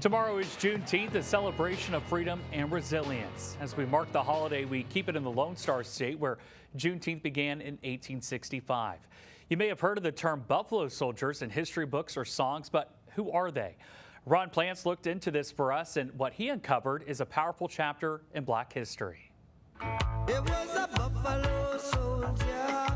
Tomorrow is Juneteenth, a celebration of freedom and resilience. As we mark the holiday, we keep it in the Lone Star State, where Juneteenth began in 1865. You may have heard of the term Buffalo Soldiers in history books or songs, but who are they? Ron Plants looked into this for us, and what he uncovered is a powerful chapter in Black history. It was a buffalo soldier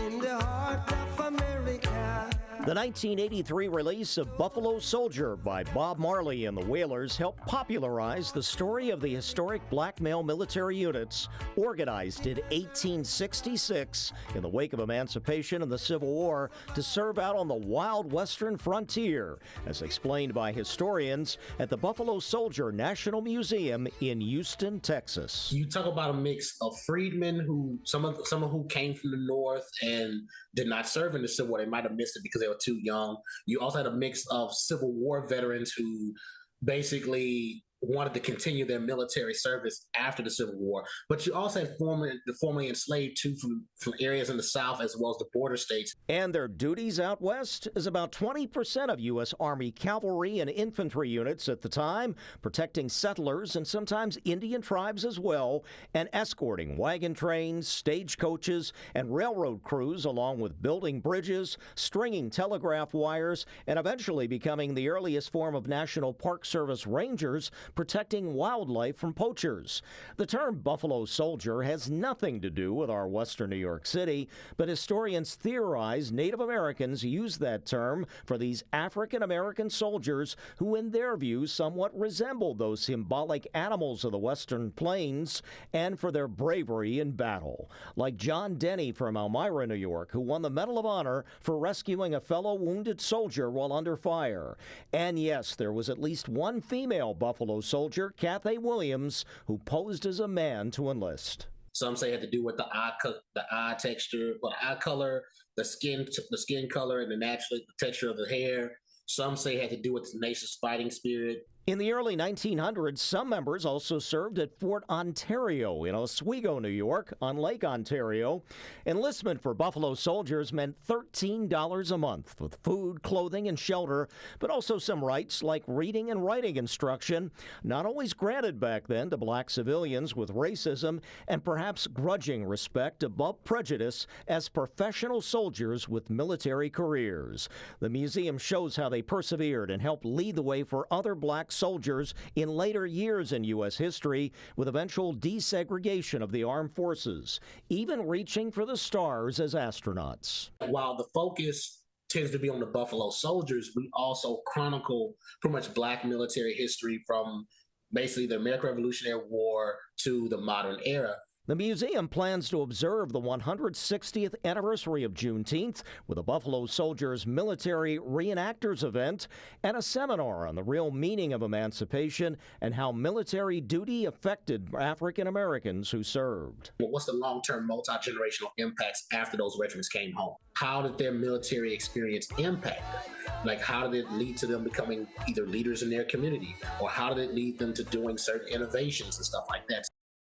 in the heart of America. The 1983 release of Buffalo Soldier by Bob Marley and the Wailers helped popularize the story of the historic black male military units organized in 1866 in the wake of emancipation and the Civil War to serve out on the wild western frontier, as explained by historians at the Buffalo Soldier National Museum in Houston, Texas. You talk about a mix of freedmen who some who came from the North and did not serve in the Civil War. They might have missed it because they were too young. You also had a mix of Civil War veterans who basically wanted to continue their military service after the Civil War. But you also had the formerly enslaved too from areas in the South as well as the border states. And their duties out west is about 20% of U.S. Army cavalry and infantry units at the time, protecting settlers and sometimes Indian tribes as well, and escorting wagon trains, stagecoaches, and railroad crews, along with building bridges, stringing telegraph wires, and eventually becoming the earliest form of National Park Service rangers, protecting wildlife from poachers. The term Buffalo Soldier has nothing to do with our western New York City, but historians theorize Native Americans used that term for these African American soldiers who, in their view, somewhat resembled those symbolic animals of the western plains, and for their bravery in battle. Like John Denny from Elmira, New York, who won the Medal of Honor for rescuing a fellow wounded soldier while under fire. And yes, there was at least one female Buffalo Soldier, Cathay Williams, who posed as a man to enlist. Some say it had to do with the eye texture, or the eye color, the skin color, and the texture of the hair. Some say it had to do with the nation's fighting spirit. In the early 1900s, some members also served at Fort Ontario in Oswego, New York, on Lake Ontario. Enlistment for Buffalo Soldiers meant $13 a month, with food, clothing, and shelter, but also some rights like reading and writing instruction, not always granted back then to black civilians, with racism and perhaps grudging respect above prejudice as professional soldiers with military careers. The museum shows how they persevered and helped lead the way for other black soldiers in later years in U.S. history, with eventual desegregation of the armed forces, even reaching for the stars as astronauts. While the focus tends to be on the Buffalo Soldiers, we also chronicle pretty much black military history from basically the American Revolutionary War to the modern era. The museum plans to observe the 160th anniversary of Juneteenth with a Buffalo Soldiers military reenactors event and a seminar on the real meaning of emancipation and how military duty affected African Americans who served. What's the long-term multi-generational impacts after those veterans came home? How did their military experience impact them? Like, how did it lead to them becoming either leaders in their community, or how did it lead them to doing certain innovations and stuff like that?